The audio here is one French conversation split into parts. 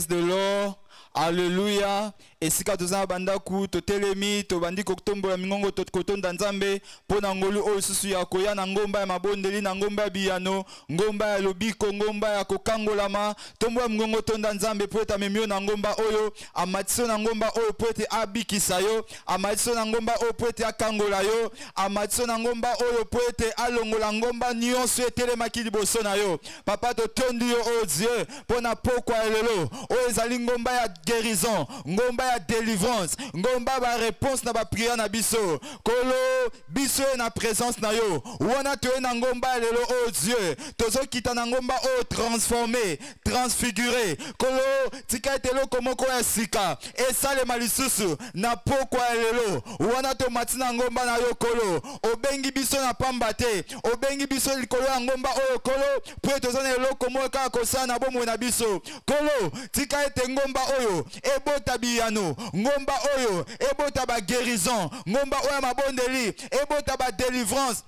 caisse de l'or. Alléluia. Et si katozana bandaku to telemi to bandi kotombola mingongo to kotonda nzambe pona ngolu o susu ya koya na ngomba ya mabondeli na ngomba ya biyano ngomba ya lobiko ngomba ya kokangolama tombola mingongo tonda nzambe po eta memio na ngomba oyo amatiso na ngomba oyo po ete abikisa yo amatiso na ngomba oyo po ete akangola yo amatiso na ngomba oyo po ete alongola ngomba nyonso etelemaki liboso na yo papa totondi yo o Dieu pona pokwa elelo oyo ezali ngomba ya guérison ngomba ya délivrance ngomba ba réponse na ba prière na biso kolo biso na présence na yo wana to na ngomba lelo oh Dieu tozo kita na ngomba oh transformé transfiguré kolo tika etelo komoko ya sika esale malisusu na pokwa lelo wana to matina ngomba na yo kolo obengi biso na pamba te obengi biso likolo ya ngomba oyo kolo po tozo na eloko moka kosana na bomo na biso kolo tika ete ngomba oyo ebota biyano ngomba oyo ebota ba guérison ngomba oyo mabondeli ebota ba délivrance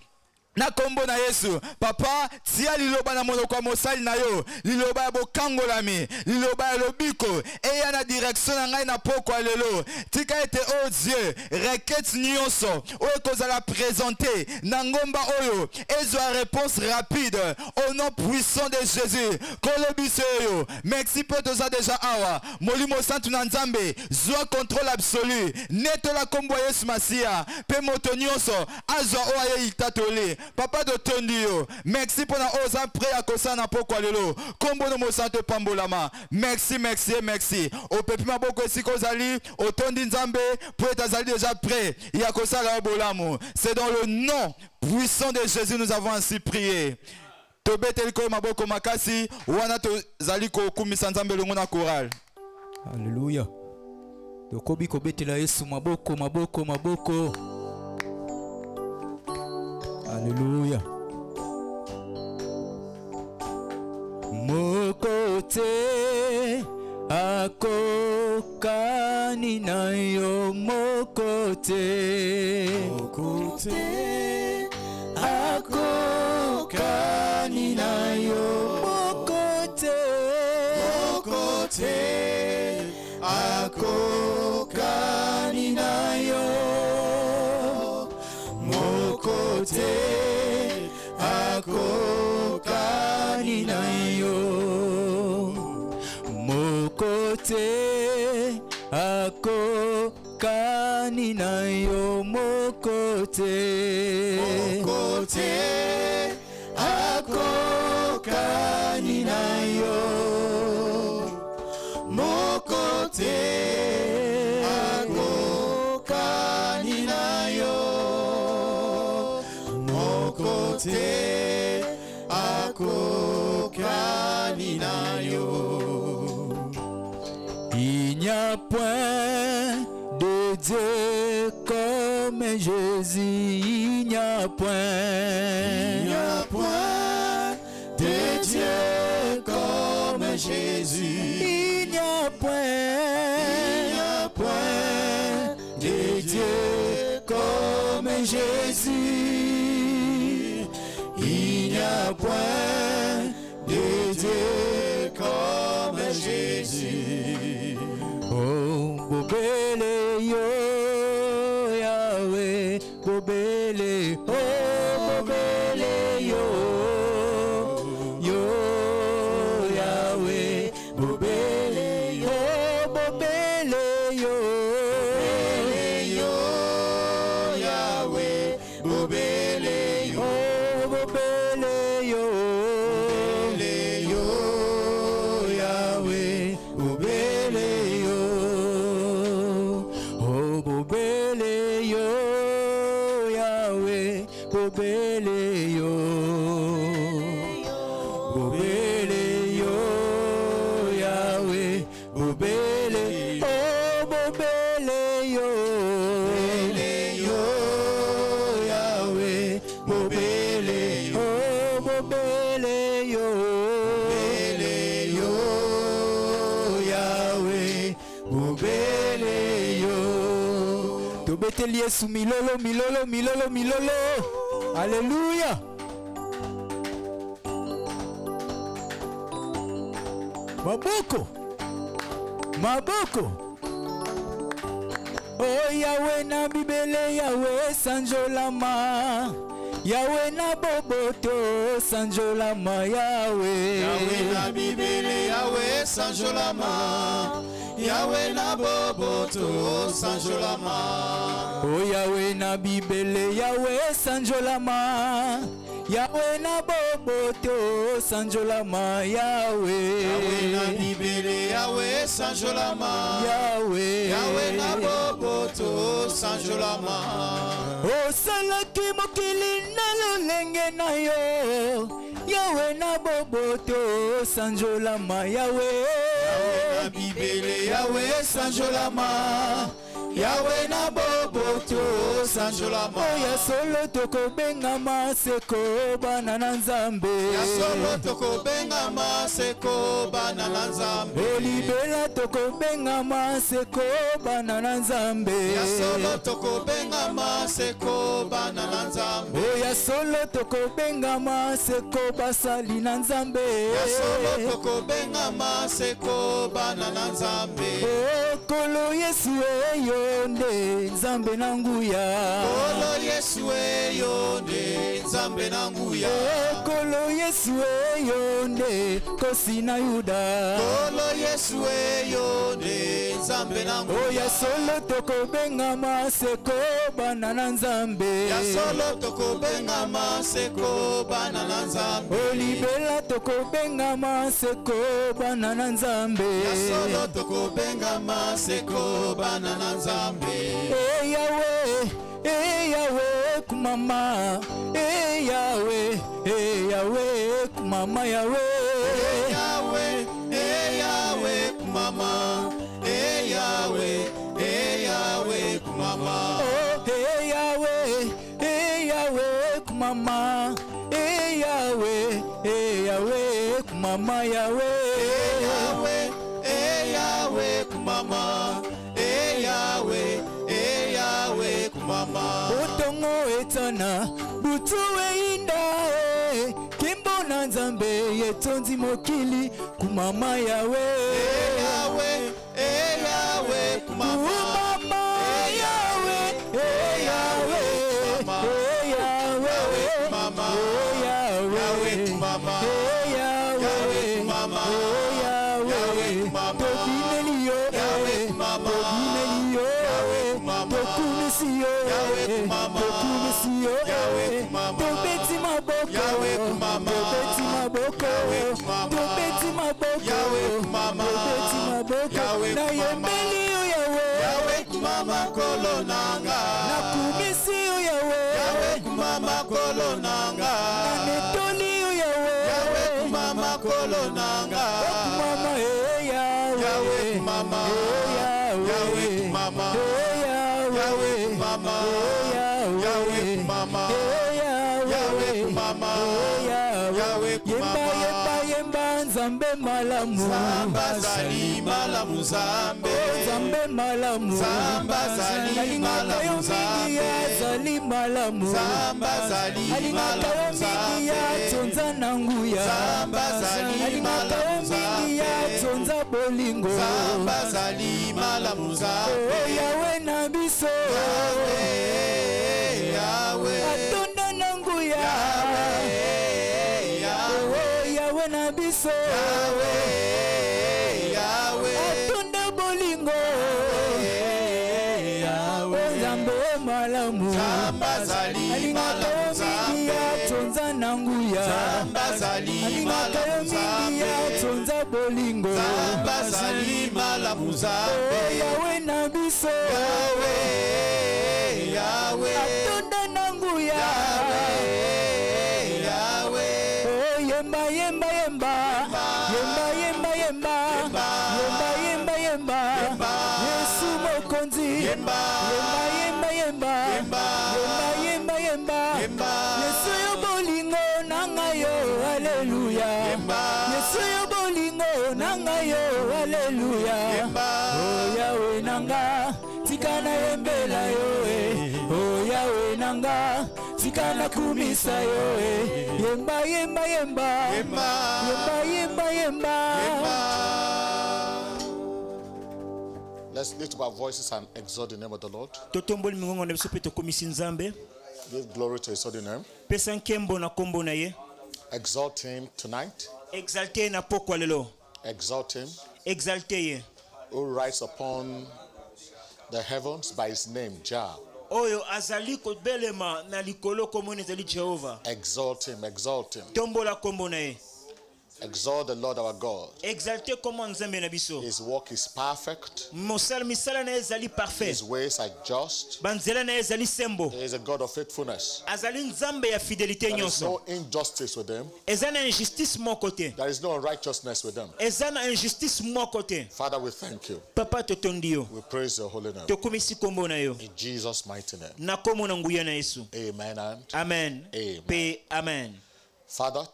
na kombo na Yesu papa tia liloba na monoko mosali na yo liloba ya bokangolami liloba ya lobiko eya na direction na ngai na pokwa lelo tika ete oh Dieu requête nyonso oyo kozala présenter na ngomba oyo ezwa réponse rapide au nom puissant de Jésus kolobiso yo merci pe toza déjà awa molimo santu na nzambe zwa contrôle absolu netola kombo ya Yesu Masia pe moto nyonso azwa oyo itatoli papa de tondio merci pour la osa prêt à kosa na pokwa lelo kombo no mosante pambolama merci au pepi maboko esiko zali otondi nzambe pour être zali déjà prêt ya kosa la bolamo c'est dans le nom puissant de Jésus nous avons ainsi prié tobeteli ko maboko makasi wana to zali ko kumisa nzambe longo na chorale alléluia tokobi kobetela Yesu maboko Alléluia. Mokote akokani na yo mokote akokani na yo mokote akokani na yo mokote akokani na yo mokote akokani na yo mokote akokani na yo mokote akokani na yo mokote akokani na yo. Il n'y a point de Dieu comme Jésus, il n'y a point de Dieu comme Jésus, il n'y a point de Dieu comme Jésus, il n'y a point de Dieu comme Jésus. Oh, bobele yo Yahweh, bobele, oh, bobele yo, yo Yahweh, bobele yo, bobele yo, Yahweh, bobele yo, bobele yo, Yahweh, bobele yo, oh bobele yo, Yahweh, bobele yo, bobele yo, Yahweh, bobele, oh bobele yo, Yahweh, bobele, oh bobele yo, Yahweh, bobele yo. Tobeteli Yesu milolo, milolo, milolo, milolo. Alléluia. Maboko. Maboko. Oh Yahweh na bibele Yahweh sanjolama. Yahweh na boboto sanjolama Yahweh. Yahweh na bibele Yahweh sanjolama. Yahweh na boboto sanjolama. Oh Yahweh na bibele Yahweh sanjolama. Yahweh na boboto sanjolama Yahweh. Yahweh na bibele Yahweh sanjolama. Yahweh. Yahweh na boboto sanjolama. O salaki mokili na lolenge na yo. Yahweh na boboto sanjolama Yahweh. Yahweh na bibele Yahweh sanjolama. Yahweh na boboto sanjolama. Oya solo toko benga maseko banana nzambe. Ya solo toko benga maseko banana nzambe. Olibela toko benga maseko banana nzambe. Ya solo toko benga maseko banana nzambe. Oya solo toko benga maseko basali na nzambe. Ya solo toko benga maseko banana nzambe. Okolo Yesu eyo nde nzambe na nguya. Kolo Yesu eyo nde nzambe na nguya. Kolo Yesu eyo nde kosi na Yuda. Kolo Yesu eyo nde nzambe na nguya. Oya solo toko benga maseko banana nzambe. Ya solo toko benga maseko banana nzambe. Olibela toko benga maseko banana nzambe. Ya solo toko benga maseko banana nzambe. Yahweh, Yahweh kumama. Yahweh, Yahweh kumama Yahweh. Yahweh, Yahweh kumama. Yahweh, Yahweh kumama. Oh, Yahweh, Yahweh kumama. Yahweh, Yahweh kumama Yahweh. Yahweh, Yahweh kumama. Yahweh, Yahweh kumama. Otongo etana butuwe inda kimbona nzambe yetonzi mokili kumama Yahweh. Yahweh, Yahweh kumama. Kumama Yahweh, Yahweh, Yahweh kumama. Yahweh kumama. Yahweh kumama. Yahweh kumama. tobineliyo kumama. tobineliyo kumama. tokumisiyo kumama. tokumisiyo kumama. tobeti maboko kumama. tobeti maboko kumama. tobeti maboko kumama. tobeti maboko na yembeliyo Yahweh kumama kolo nanga. na kumisiyo Yahweh kumama kolo nanga. na netoliyo Yahweh kumama kolo nanga. kumama Yahweh kumama. Yahweh kumama. Yahweh kumama. Yahweh kumama. Yahweh kumama. Yahweh kumama. Yemba nzambe malamu. Zamba zali malamu zambe. Nzambe malamu. Zamba zali malamu zambe. Zali malamu. Zamba zali malamu zambe. Tonza nanguya. Zamba zali malamu zambe. Tonza bolingo. Zamba zali malamu zambe. Yahweh na biso. Yahweh, Yahweh. Atonda nanguya. Yahweh, Yahweh. Yahweh na biso. Yahweh, Yahweh. Atonda bolingo. Yahweh. Nzambe malamu. Zamba zali malamu zambe. Tonza nanguya. Zamba zali malamu zambe. Tonza bolingo. Zamba zali malamu zambe. Yahweh na biso. Yahweh, Yahweh. Atonda nanguya. Yahweh, Yahweh. Yemba yemba yemba. Yemba yemba yemba. Yemba yemba yemba. Yesu mokonzi. Yemba. Yemba yemba yemba. Yemba yemba yemba. Yesu yo bolingo nanga yo. Haleluya. Yesu yo bolingo nanga yo. Haleluya. Oh Yahweh nanga. Tikana yembela yo. Oh Yahweh nanga. Tikana kumisa yo. Yemba yemba yemba. Yemba yemba yemba. Let's lift up our voices and exalt the name of the Lord. Totomboli mingongo na biso pe tokomisi Nzambe. Give glory to his holy name. Pesa nkembo na kombo na ye. Exalt him tonight. Exalté na pokwa lelo. Exalt him Exalté ye. who rides upon the heavens by his name, Jah. Oyo azali ko belema na likolo komone ezali Jehova. Exalt him, exalt him. Tombola kombo na ye. Exalt the Lord our God. Exalté comme Nzambe na biso. His work is perfect. Misala na ezali parfait. His ways are just. Banzela na ezali sembo. He is a God of faithfulness. Azali Nzambe ya fidélité There is nyonso. no injustice with him. Eza na injustice mo côté. There is no unrighteousness with them. Eza na injustice mo côté. Father, we thank you. Papa totondi yo. We praise your holy name. Tokomisi kombo na yo. In Jesus' mighty name. Na komo na nguya na Yesu. Amen and Amen. amen. Pe amen. Father,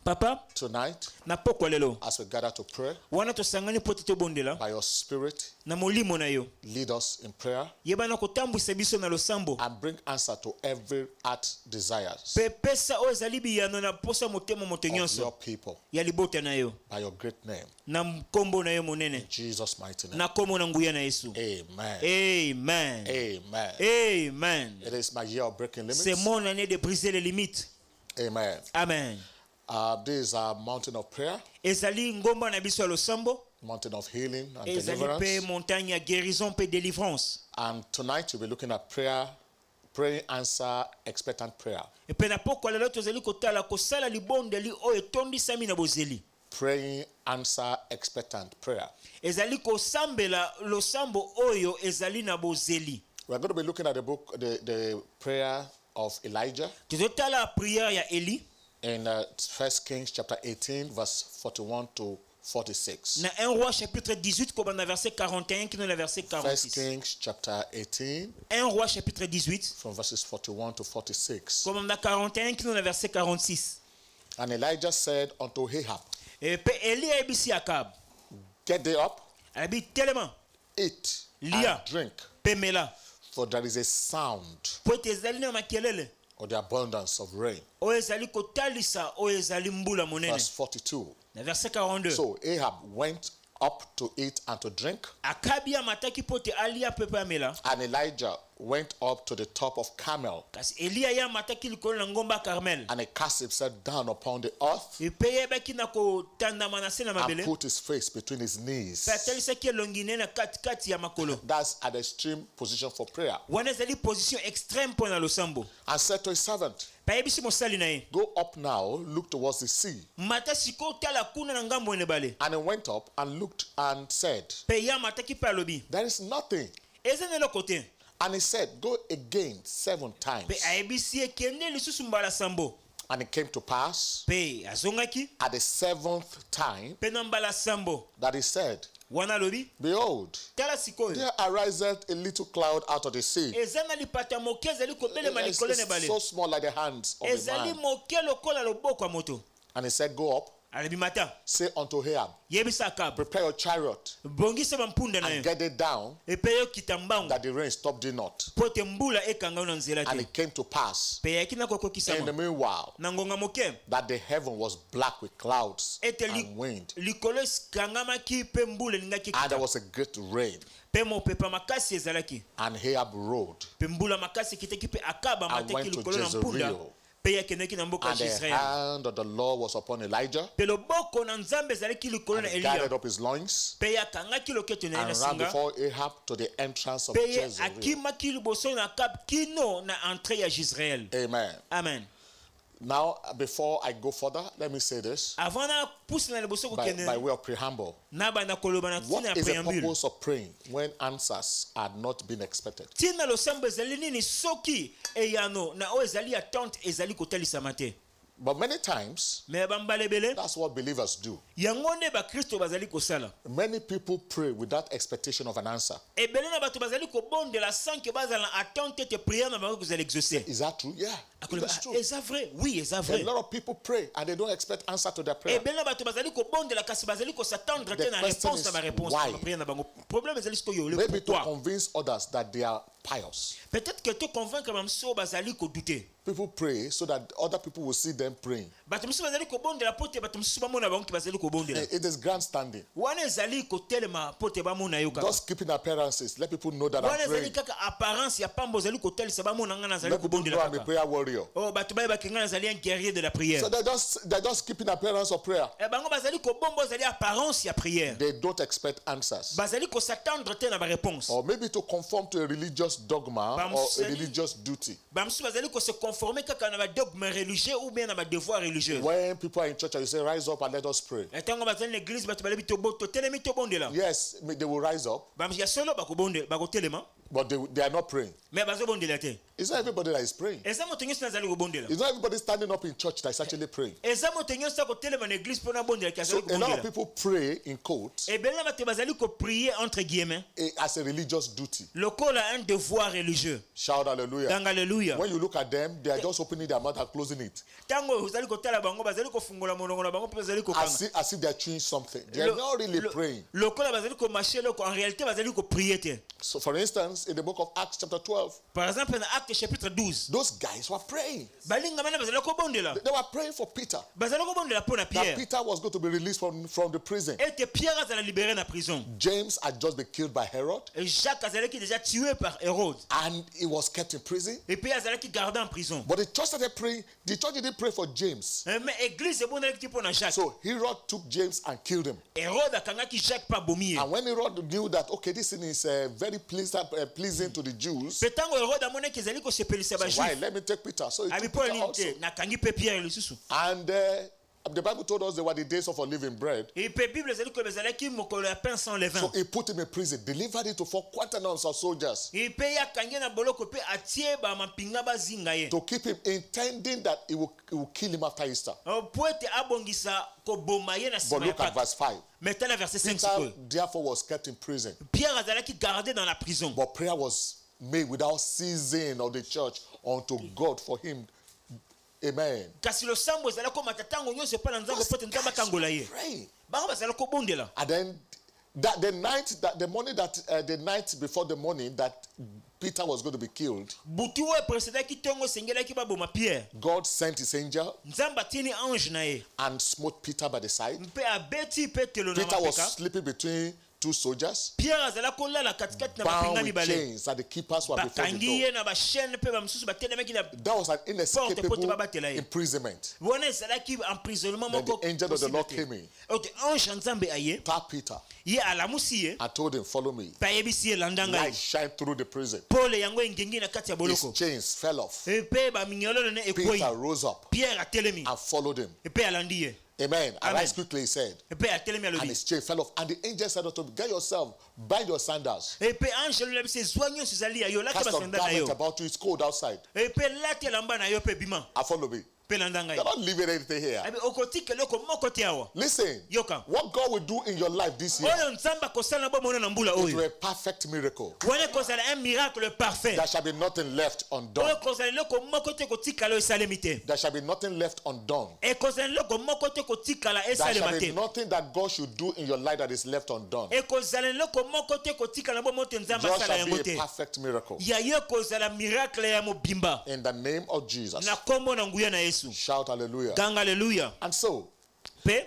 Papa, tonight, na pokwa lelo. as we gather to pray, Wana tosangani pote tobondela. by your spirit, Na molimo na yo. lead us in prayer Yeba na kotambwisa biso na losambo. and bring answer to every heart desires Pe pesa o ezali biyano na posa motema moto of your nyonso. people Ya libota na yo. by your great name. Na kombo na yo monene. In Jesus' mighty name. Na komo na nguya na Yesu. Amen. Amen. Amen. Amen. It is my year of breaking C'est limits. mon année de briser les limites. Amen. Amen. This is a mountain of prayer, Ezali ngomba na biso ya losambo. mountain of healing and Ezali pe deliverance. montagne ya guérison pe délivrance. And tonight we'll be looking at prayer, praying answer, expectant prayer. Epe na pokwa lelo tozali kotala kosala libondeli oyo etondisami na bozeli. Praying answer, expectant prayer. Ezali kosambela losambo oyo ezali na bozeli. We're going to be looking at the book, the prayer of Elijah Tozotala prière ya Eli in 1 Kings chapter 18, verse 41 to 46. na 1 roi chapitre 18 kobanda verset 41 kino na verset 1 46. Kings chapter 18, 1 roi chapitre 18 from verses 41 to 46. kobanda 41 kino na verset 46. And Elijah said unto Ahab, Epe Eli ayebisi Akab. get thee up, Alabi telema eat, Lia. and drink, pemela. for there is a sound Po ete ezali na makelele. of the abundance of rain. Oyo ezali kotalisa oyo ezali mbula monene. Verse 42. Na verset 42. So Ahab went up to eat and to drink, Akabi amataki po ete alia pepe amela. and Elijah went up to the top of Carmel, Kasi Elia ya amataki likolo na ngomba Carmel. and he cast himself down upon the earth Epe yebaki na kotandama na se na and mabele. put his face between his knees. Pe atalisaki elongi ne na kati ya makolo. That's an extreme position for prayer. Wana ezali position extreme mpo na losambo. And said to his servant, Pa yebisi mosali na ye. go up now, look towards the sea. Mata siko tala kuna na ngambo ene bale. And he went up and looked and said, Pe ya amataki pe alobi. there is nothing. Eza ne lokote. And he said, go again 7 times. Pe ayebisi ekende lisusu mbala sambo. And it came to pass Pe azongaki. at the 7th time Pe na mbala sambo. that he said, Wana lobi. behold, Tala sikoyo. there ariseth a little cloud out of the sea. Eza na lipata moke ezali kobelema It's likolo ne bale. so small like the hands of a Ezali man. moke lokola loboko ya moto. And he said, go up, Alabi mata. say unto Ahab, Yebisa Akab. prepare your chariot Bongisa bampunda na and yo. get it down, Epe yo kitambangu. that the rain stop thee not. Pote mbula ekanga una nzela And te. it came to pass Pe yakina in the kokokisama. meanwhile Na ngonga moke. that the heaven was black with clouds Ete and wind, likolo ekangamaki pe mbula elingaki and there kita. was a great rain. Pe mopepa makasi ezalaki. And Ahab rode Pe mbula makasi ekitaki pe Akaba and mataki went to likolo na mpunda. Jezreel. Pe yakendaki na mboka And ya the Israel. hand of the Lord was upon Elijah, Pe loboko na Nzambe ezalaki likolo and na he Elia. gathered up his loins Pe yakangaki loketo na ye na and ran singa. before Ahab to the entrance of Pe ye Jezreel. akimaki liboso na Akab kino na entrée ya Jezreel. Amen. Amen. Now, before I go further, let me say this Avant na pusi na liboso by kokende. way of preamble. Na banda koloba na What tina ya is the preambule. purpose of praying when answers are not being expected? Tina losambo ezali nini soki eyano na o ezali attente ezali kotalisama te. But many times, Me bambalebele that's what believers do. yango nde bakristo bazali kosala. Many people pray without expectation of an answer. Ebele na bato bazali kobondela sans que bazala na attente te prière na bango kozala exaucer. Is that true? Yeah, Akoloba, it's true. eza vrai? Oui, eza A vrai. lot of people pray and they don't expect answer to their prayer. Ebele na bato bazali kobondela kasi bazali kosatendre te The na question réponse is na ba réponse why? na prière na bango. Problème ezali sikoyo le Maybe to pourquoi. convince others that they are pious. Peut-être que te convaincre même so bazali ko douter. People pray so that other people will see them praying. bato mosusu bazali kobondela po te bato mosusu bamona bango ki bazali kobondela It is grandstanding. wana ezali kotelema po te bamona yo kaka Just keeping appearances. Let people know that wana I'm ezali praying. kaka apparence ya pamba ozali kotelisa bamona nga nazali Let people know kobondela I'm a kaka prayer warrior. oh bato bayebaki nga nazali un guerrier de la prière So they're just keeping appearance of prayer. bango bazali kobomba ozali apparence ya prière They don't expect answers. bazali kosattendre te na baréponse Or maybe to conform to a religious dogma or a religious duty. bamosusu bazali kose conformer kaka na badogme religieux ou bien na badevoir religieux When people are in church and you say, rise up and let us pray. ntango bazali na église bato balebi totelemi tobondela Yes, they will rise up, ya solo bakotelema but they are not praying. mais bazobondela te It's not everybody that is praying. eza moto nyonso nazali kobondela It's not everybody standing up in church that is actually praying. eza moto nyonso akotelema na église mpona bondela ki So azali a lot of kobondela people pray in quotes ebele na bato bazali koprier entre guillemets as a religious duty. lokola un devoir religieux Shout hallelujah. tanga alleluya When you look at them, they are just opening their mouth and closing it. ntango ozali kotala bango bazali kofungola monongo na bango mpe bazali kokanga As if they are chewing something. They are not really praying. lokola bazali komashe eloko en réalité bazali koprier te So for instance, in the book of Acts chapter 12, par exemple na acte chapitre 12 those guys were praying. balingamana bazali kobondela They were praying for Peter. bazali kobondela mpo na That pierre Peter was going to be released from the prison. ete pierre azala libéré na prison James had just been killed by Herod, et jacques azalaki déjà tué par hérode and he was kept in prison. et puis azalaki gardé en prison But the church started praying. The church didn't pray for James. mais église ebondalaki ti mpo na jacques So Herod took James and killed him. hérode akangaki jacques mpe abomi ye And when Herod knew that, okay, this thing is very pleasing to the Jews, mpe ntango hérode amonaki ezali kosepelisa so why? bajuif Let me take Peter. So he abi took mpo na Peter nini also. te nakangi mpe pierre lisusu And the Bible told us they were the days of unleavened bread. et mpe bible ezali koyeba ezalaki mokolo ya pain sans levain So he put him in prison, delivered it to 4 quaternons of soldiers et mpe ye akangi na boloko mpe atie bamampinga bazinga ye to keep him, intending that he will kill him after Easter. mpo ete abongisa koboma ye na But nsima ya look at pâques verse 5. mais tala verset 5 Peter sikoyo therefore was kept in prison. pierre azalaki gardé dans la prison But prayer was made without ceasing of the church unto God for him. Amen. kasi losambo ezali komata ntango nyonso epai na nzambe mpo ete nzambe akangola ye Pray. bango bazali kobondela And then the night before the morning that Peter was going to be killed, butu oyo epresedaki ntongo esengelaki baboma pierre God sent his angel nzambe atieni ange na ye and smote Peter by the side. mpe abeti petelo na Peter was mapeka sleeping between 2 soldiers, pierre azala kolala katikati na bound bapinga with mibale chains, and the keepers were before the bakangi door. ye na bashene mpe bamosusu batelemaki na That was an inescapable babatela ye. imprisonment. wana ezalaki emprisonnement Then moko the angel of the Lord possible te. came in, ote ange ya nzambe aye tapped Peter, ye alamusi ye and told him, follow me. mpe ayebisi ye landa ngai Light shine through the prison. pole yango engengi na kati ya His boloko chains fell off. mpe baminyololo ne ekwei Peter rose up pierre atelemi and followed him. mpe alandi ye Amen. Amen. Arise quickly, he said. mpe atelemi And alobi his chain fell off. And the angel said unto him, get yourself, bind your sandals. mpe ange alobisi ezwa nyonso ezali ya yo lati Cast your basanda na garment yo about you. It's cold outside. mpe lati elamba na yo mpe bima And follow me. mpe landa ngai You're not leaving anything here. abi okotika eloko moko te awa Listen, yoka what God will do in your life this year oyo nzambe akosala na bomona na mbula is oyo a perfect miracle. wana ekozala un miracle parfait There shall be nothing left undone. oyo ekozala eloko moko te kotikala oyo esalemi te There shall be nothing left undone. ekozala eloko moko te kotikala There shall esalema be te nothing that God should do in your life that is left undone. ekozala eloko moko te kotikala na bomo te nzambe Just asala shall yango be te a perfect miracle. ya ye ekozala miracle ya mobimba In the name of Jesus. na kombo na nguya na yesu Shout hallelujah. ganga aleluya And so, mpe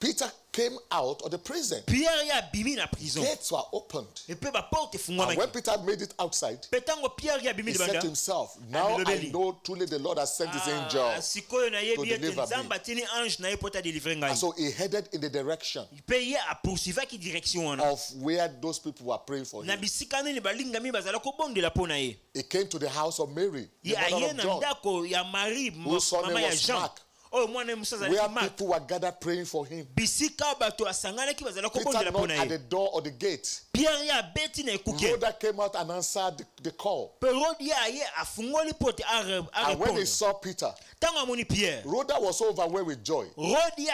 Peter came out of the prison. pierre ye abimi na prison Gates were opened. epe baporte And when efungwamaki Peter made it outside, mpe ntango pierre ye abimi he said libanda to himself, now I Amilobeli. know truly the Lord has sent his angel. sikoyo nayebi ete deliver me. nzambe atini ange na ye mpo ta delivre ngai And so he headed in the direction mpe ye apoursuivaki direction wana of where those people were praying for na him. bisika nini balingami bazala kobondela mpo na ye He came to the house of Mary, the ye mother aye of na John, ndako ya marie whose son mama name ya was jean Mark, oyo mwana ye mosu where azalaki mark people were gathered praying for him. bisika bato basanganaki bazala Peter kobondela mpo knocked na at the ye door or the gate. pierre ye abeti na ekuke Rhoda came out and answered the call. mpe rode ye aye afungoli mpo te And when they arépondre saw Peter, ntango amoni pierre Rhoda was so overwhelmed with joy. rode ye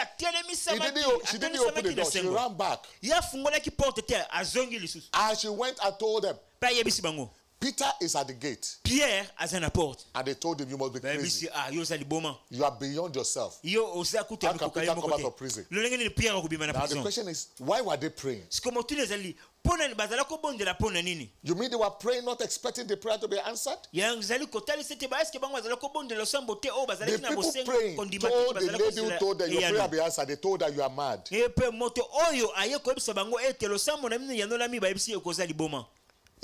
She didn't open the atelemisamaki na door. She sengo ran back. ye afungolaki porte te azongi lisusu And she went and told them, mpe ayebisi bango Peter is at the gate. Pierre aza na porte. And they told him, you must be crazy. Yo ozali boma. You are beyond yourself. Yo oza kuta How can Peter come out of prison? Le ngene Pierre okubima na Now the prison. question is, why were they praying? Sikomo tuni ezali pona bazala ko bondela pona nini? You mean they were praying not expecting the prayer to be answered? Ya ngzali kotali sete ba eske bango bazala ko bondela sambo te o bazala The kina people bosenga praying kondima told the bazala lady who told them your prayer be answered. They told her you are mad. Epe moto oyo aye ko ebisa bango etelo sambo na mino yanola mi ba ebisi ekozali boma.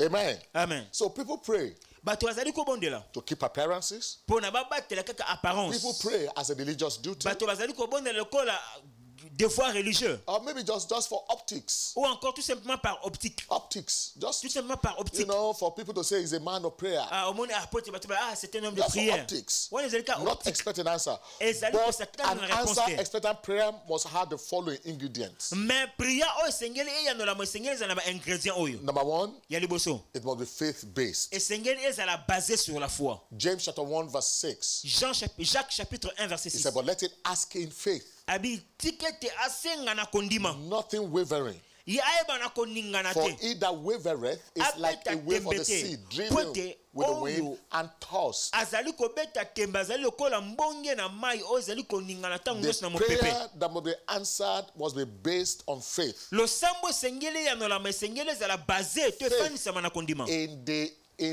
Amen. Amen. So people pray Bato bazali ko bondela to keep appearances. pona babatela kaka apparence. People pray as a religious duty. Bato bazali ko bondela kola devoir religieux. Or maybe just for optics. Ou encore tout simplement par optique. Optics. Just, Tout simplement par optique. you know, for people to say he's a man of prayer. Ah, au monde apporte bato ah c'est un homme de Just for prière. optics. Ouais, ezali ka Not optique. expecting answer. Ezali But ko sakana an na réponse answer te. expecting prayer must have the following ingredients. Mais prière o esengeli eyanola mo esengeli ezala ba ingrédients oyo. Number one, Ya liboso. it must be faith-based. Esengeli ezala basé sur la foi. James chapter 1 verse 6. Jacques chapitre 1 verset He 6. said, but let it ask in faith, Abi tikete asenga na kondima. nothing wavering. Ya eba na koningana For te. he that wavereth is like a wave of the sea, driven with the wind and tossed. Azali ko beta temba azali lokola mbonge na mai o ezali koningana tango nyonso na The mopepe. prayer that must be answered must be based on faith. Lo sambo esengeli yanola ma esengeli ezala basé to efanisama na kondima. In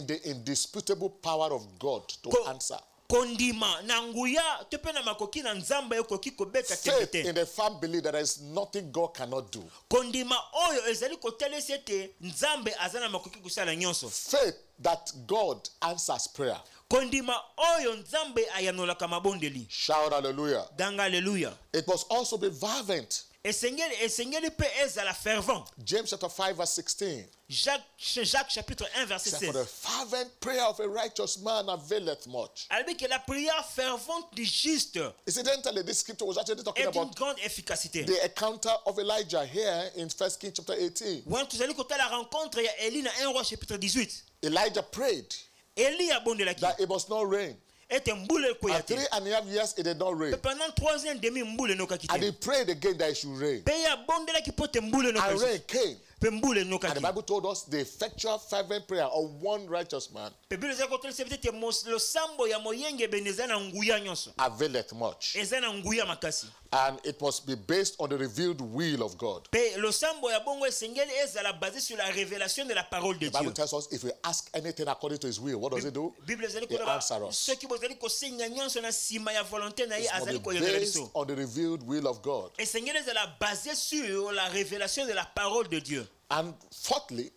the indisputable power of God to answer. Kondima na nguya to pe na makoki na nzamba ekoki ko beta Faith tembe in te. the firm belief that there is nothing God cannot do. Kondima oyo ezali ko telesi ete nzambe azana makoki kusala nyonso. Faith that God answers prayer. Kondima oyo nzambe ayanolaka mabondeli. Shout hallelujah. Danga hallelujah. It must also be fervent. Esengeli pe ezala fervent. James chapter 5 verse 16. Jacques chapitre 1 verset For 16. the fervent prayer of a righteous man availeth much. Alors que la prière fervente du juste Incidentally, this scripture was actually talking est d'une about grande efficacité. the encounter of Elijah here in 1 Kings chapter 18. Quand tu allez côté la rencontre, il y a Élie dans 1 roi chapitre 18. Elijah prayed Élie a bondé la qui. that it must not rain. Et mboule ko And yate. 3.5 years it did not rain. Pendant 3 ans et demi mboule no ka And he kite. prayed again that it should rain. Pe ya bondé la ki pote mboule no ka. And rain came. Pe mboule no ka. And the Bible told us the effectual fervent prayer of one righteous man Pe Bible za côté c'est peut-être lo sambo ya moyenge beneza na nguya nyonso. availeth much. Eza na nguya makasi. And it must be based on the revealed will of God. Pe lo sambo ya bongo esengeli ezala basé sur la révélation de la parole de The Bible Dieu. tells us if we ask anything according to his will, what does it do? Bible ezali It ko answers us. ceux qui bozali ko senga nyonso na sima ya volonté na ye It must azali ko be yela based biso. on the revealed will of God. Esengeli ezala basé sur la révélation de la parole de Dieu. And fourthly,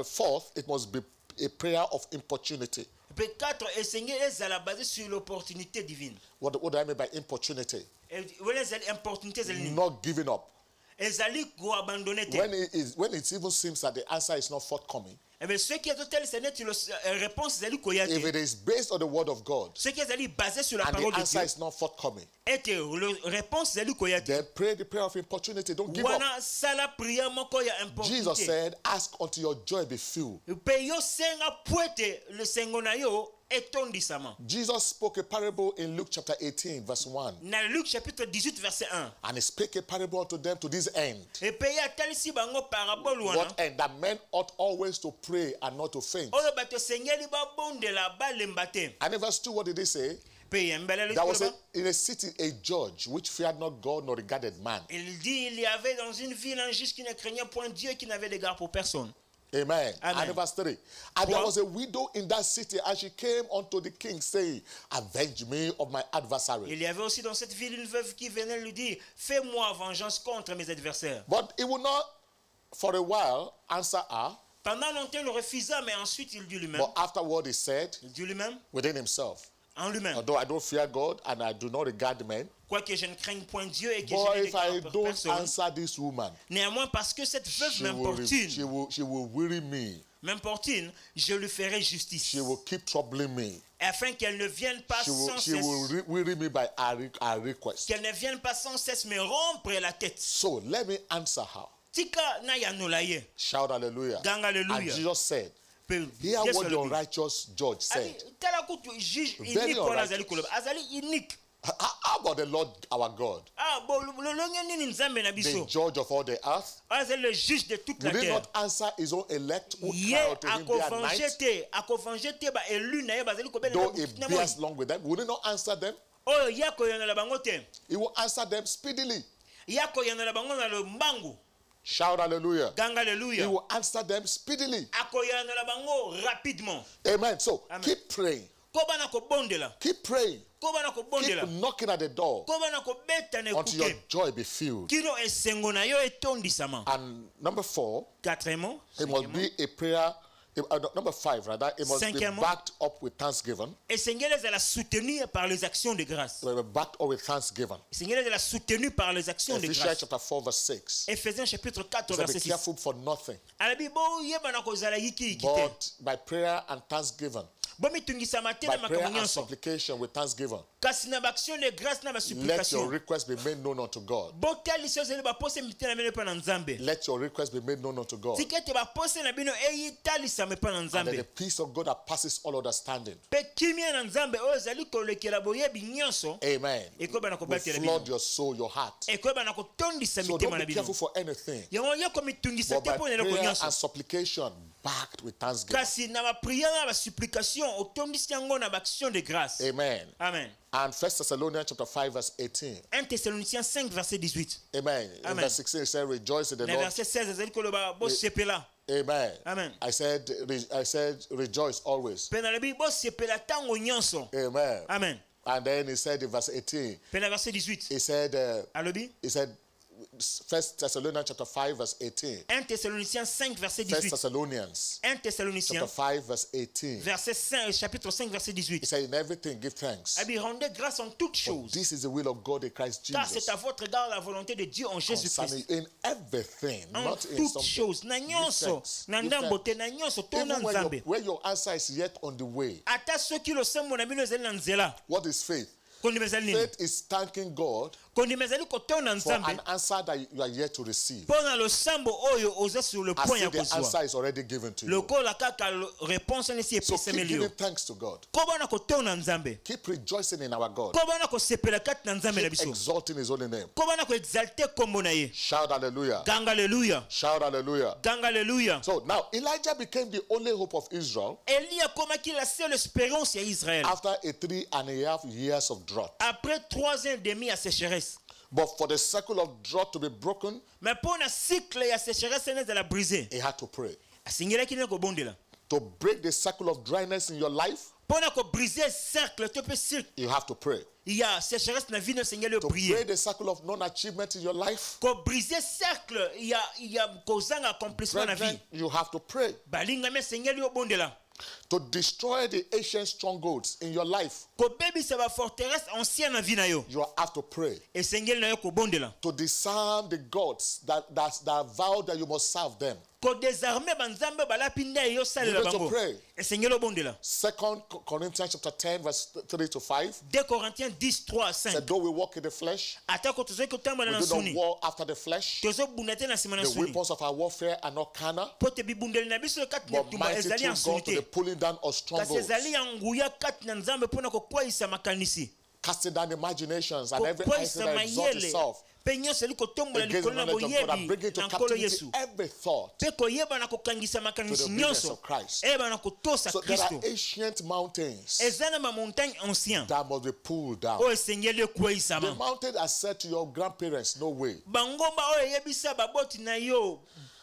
fourth, it must be a prayer of importunity. P4 esengeli ezala basé sur l'opportunité divine. What do I mean by importunity? Wala ezali opportunité ezali nini? Not giving up. Ezali ko abandonner te. When it even seems that the answer is not forthcoming, Eh bien, ce qui est total, c'est net réponse ezali ko yate. if it is based on the word of God Ce qui ezali basé sur la and parole the de answer Dieu. is not forthcoming, Et réponse ezali ko yate. then pray the prayer of importunity. Don't give up. Wana sala prière moko ya Jesus opportunité. said, ask until your joy be filled. Pe yo senga puete le sengo na yo etondisama. Jesus spoke a parable in Luke chapter 18 verse 1. Na Luc chapitre 18 verset 1. And he spake a parable unto them to this end. Et pe ya talisi bango parabole wana. What end? That men ought always to pray and not to faint. Oyo bato sengeli ba bondela balemba te. And in verse 2, what did he say? Pe yembele There was le in a city a judge which feared not God nor regarded man. Il dit il y avait dans une ville un juge qui ne craignait point Dieu et qui n'avait d'égard pour personne. Amen. Amen. And in verse 3. And there was a widow in that city, and she came unto the king, saying, avenge me of my adversary. Il y avait aussi dans cette ville une veuve qui venait lui dire, fais-moi vengeance contre mes adversaires. But he would not for a while answer her. Pendant longtemps il refusa, mais ensuite il dit lui-même. But afterward he said Il dit lui-même, within himself, en lui-même, although I don't fear God and I do not regard men, quoique je ne craigne point Dieu et que but je n'ai if I d'égard pour don't personne. answer this woman, Néanmoins, parce que cette veuve she will weary me. m'importune, je lui ferai justice. She will keep troubling me. Afin qu'elle ne vienne pas sans She cesse. will weary me by her request. Qu'elle ne vienne pas sans cesse me rompre la tête. So let me answer her. Tika na ya nolaye. Shout hallelujah. Gang And hallelujah. Jesus said, Pe- hear Yes, what the hallelujah. unrighteous judge said. Tala kutu juge Very unique wana unrighteous. azali koloba. Azali unique. How about the Lord our God, lolonge nini nzambe na the biso judge of all the earth? azali le juge de toute la Will he terre not answer his own elect who ye cry unto him day and night? akovange te baélu na ye bazali Though kobelela he butu na bears moi long with them, will he not answer them? oyo ye akoyanola bango te He will answer them speedily. ye akoyanola bango na lombangu Shout hallelujah. ganga He aleluya will answer them speedily. akoyanola bango rapidement Amen. So Amen. keep praying. ko bana kobondela Keep praying. ko bana Keep kobondela knocking at the door ko bana kobeta na until your ekuke joy be filled. kino esengo na yo etondisama And number 4, quatrièmement it must be a prayer. Number 5, rather, it must be Cinquièmement. backed up with thanksgiving. esengeli ezala soutenu par les actions de grâce It must be backed up with thanksgiving. esengeli ezala soutenu par les actions de Ephesians grâce chapter 4, verse 6. Ephésiens chapitre 4 It said, verset be 6 careful for nothing, alabi boyebana kozala yikiyiki te but by prayer and thanksgiving, bomitungisama te by na prayer makambo and nyonso supplication with thanksgiving, kasi na baaction de grâce na let your basupplication request be made known unto God. botalisa ezali bapose mite na bino epa na nzambe Let your request be made known unto God. tika ete bapose na bino eyitalisama epa na And then the nzambe peace of God that passes all understanding. mpe kimia na nzambe oyo ezali kolekela boyebi nyonso Amen. ekoyebana Will kobatela flood bino your soul, your heart. ekoyebana kotondisa So mitema don't na be bino careful for anything. yango ye komitungisa But te by mpo na eloko prayer nyonso and supplication, backed with thanksgiving. kasi na bapriere na basupplication otondisi yango na baaction de grâce Amen. amen And 1 Thessalonians chapter 5, verse 18. 1 Thessaloniciens 5 verset 18 Amen. In Amen. verse 16, it says, rejoice in the na Lord. verset 16 ezali koloba bosepela Amen. Amen. I said, rejoice always. mpe nalobi bosepela ntango nyonso Amen. amen And then he said in verse 18, mpe na verset 18 he said, alobi 1 Thessalonians chapter 5, verse 18. 1 Thessaloniciens 5 verset 1 18 Thessalonians 1 chapter Thessaloniciens 5, verse 18. verset 5, chapitre 5 verset He 18 said, in everything give thanks. abi rendez grâce en toutes For choses this is the will of God in Christ car Jesus. c'est à votre égard la volonté de Dieu en Concerning Jésus-Christ in everything, en not in toutes something. choses na Give nyonso thanks. na Give ndambo thanks. te na nyonso tona Even nzambe where your answer is yet on the way. ata soki losembo na bino ezali na nzela What is faith? kondima ezali nini Faith is thanking God kondima ezali kotonda for nzambe an answer that you are yet to receive. mpo na losambo oyo oza sur le As point if ya the kozwa answer is already given to you. lokola kaka réponse wana esi So keep epesemeli giving yo thanks to God. ko bana kotonda nzambe Keep rejoicing in our God. ko bana kosepela kati na nzambe na Keep biso exalting his holy name. ko bana koexalte kombo na ye Shout hallelujah. ganga aleluya Shout hallelujah. ganga aleluya So now Elijah became the only hope of Israel Eli akomaki la seule espérance ya Israël after a 3.5 years of drought. après 3 ans et demi ya sécheresse But for the cycle of drought to be broken, mais mpo na cycle ya sécheresse ene ezala brisé he had to pray. asengelaki nini kobondela To break the cycle of dryness in your life, mpo na kobrise cercle to mpe cirque you have to pray. ya sécheresse na vie no esengeli To oprie break the cycle of non-achievement in your life, kobrise cercle ya kozanga accomplissement na brethren, vie you have to pray. balingami esengeli obondela To destroy the ancient strongholds in your life, kobebisa baforteresse ancienne na vie na yo you have to pray. esengeli na yo kobondela To disarm the gods that vow that you must serve them. kodesarme banzambe balapi nde eyosalela You need to bango pray. esengeli obondela 2 Corinthians chapter 10, verse 3 to 5. 2 Corinthiens 10 3 5 Said, though we walk in the flesh, atako tozali kotambola we na do not nsuni war after the flesh. tozobunda te na nsima na The nsuni weapons of our warfare are not carnal, mpo te bibundeli na biso kati na but tumba mighty ezali ya through nsuni God to the te pulling down of kasi strongholds, ezali ya nguya kati na nzambe mpo na kokweyisa makanisi casting down imaginations and every idol kokweyisa that exalts mayele itself mpe nyonso eli kotombola against the likolo na knowledge of God, and boyebi bring into na nkolo captivity yesu every thought. mpe koyeba na kokangisa To makanisi the obedience nyonso of Christ. eyeba na kotosa So there are kristo ancient mountains eza na bamontagne ancien that must be pulled down. oyo esengeli The ekweyisama mountain has said to your grandparents, no way. bangomba oyo eyebisa baboti na yo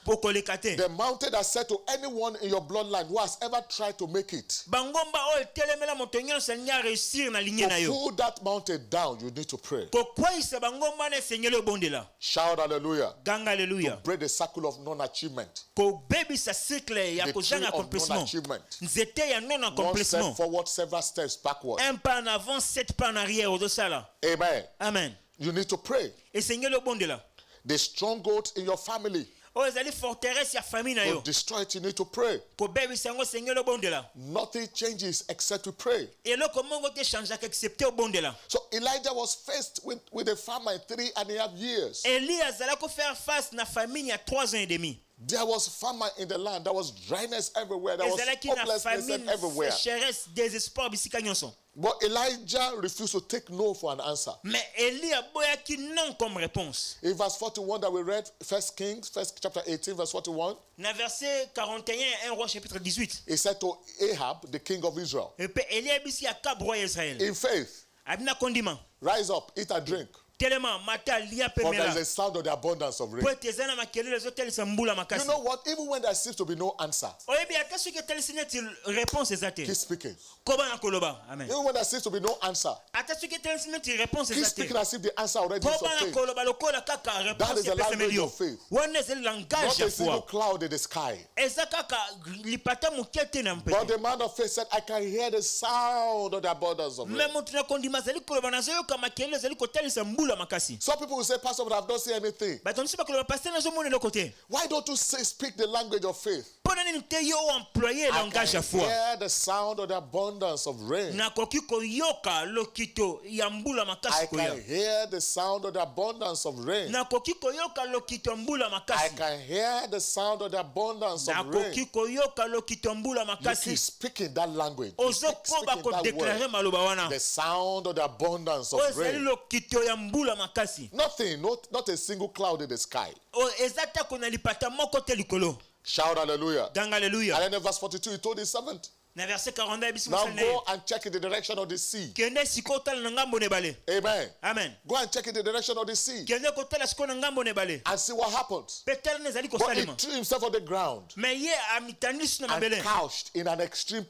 okoleka te The mountain has said to anyone in your bloodline who has ever tried to make it, bangomba oyo etelemela moto nyonso alingi areusir na linie na to yo pull that mountain down, you need to pray. kokweyisa bangomba na esengeli obondela Shout hallelujah. ganga aleluya Break the circle of non-achievement. kobebisa cycle ya The tree kozanga of accomplissement non-achievement. nzete ya non One step accomplissement forward, several steps backward. un pas en avant 7 pas en arrière ozosala Amen. amen You need to pray. esengeli obondela The strongholds in your family, oyo ezali forteresse ya famille na to yo destroy it, you need to pray. kobebisa yango esengeli obondela Nothing changes except to pray. eloko moko te changeaka excepte obondela So Elijah was faced with a famine 3.5 years. eli azalaki kofaire face na famille ya 3 ans et demi There was famine in the land. There was dryness everywhere. There was ezalaki na hopelessness famine, everywhere. sécheresse, désespoir bisika nyonso. But Elijah refused to take no for an answer. Mais Élie aboyaki non comme réponse. In verse 41 that we read, 1 Kings, chapter 18, verse 41, Na verset 41, 1 roi chapitre 18. he said to Ahab, the king of Israel, Et puis Élie abisi Akab roi Israël. in faith, Abina kondima. rise up, eat and drink, Tellement mata lia for there is pemela. a sound of the abundance of rain. Po tezana makelele zotel sambula You makasi. know what? Even when there seems to be no answer, Oyebi ata soki tel sineti réponse ezate. keep speaking. Koba na koloba. Amen. Even when there seems to be no answer, Ata soki tel sineti réponse keep speaking ezate. as if the answer already is Koba na obtained. koloba lokola kaka That is réponse the language epesemelio. of faith. Wana ezali langage Not ya a single foi. cloud in the sky. Eza kaka lipata mukete na But mpete. the man of faith said, I can hear the sound of the abundance of rain. Mais mutu na kondima zali koloba na zoyoka makelele zali kotalisa mbula makasi. Some people will say, Pastor, but I've not seen anything. Bato nisi bakoloba pasteur na zomona eloko te. Why don't you speak the language of faith? Pona nini te yo employer I langage ya can foi. hear the sound of the abundance of rain. Nakoki koyoka lokito ya mbula I makasi can koya. hear the sound of the abundance of rain. Nakoki koyoka lokito mbula I makasi. can hear the sound of the abundance of rain. Nakoki koyoka lokito mbula You keep makasi. speaking that language. You Ozo keep koba speaking ko that déclarer word. maloba wana. The sound of the abundance of Ozali rain. lokito ya mbula makasi. Nothing, not a single cloud in the sky. O ezata kona lipata moko te likolo. Shout hallelujah. Gang hallelujah. And then in verse 42, he told his servant, Na verset 42 ebisi now mosala go and check in the direction of the sea. kende siko tala na ngambo nebale. Amen. Amen. Go and check in the direction of the sea Kende kotala siko na ngambo nebale. and see what happens. Petele nezali But he kosalema. threw himself on the ground Mais ye amitandisi na and mabele. couched in an extreme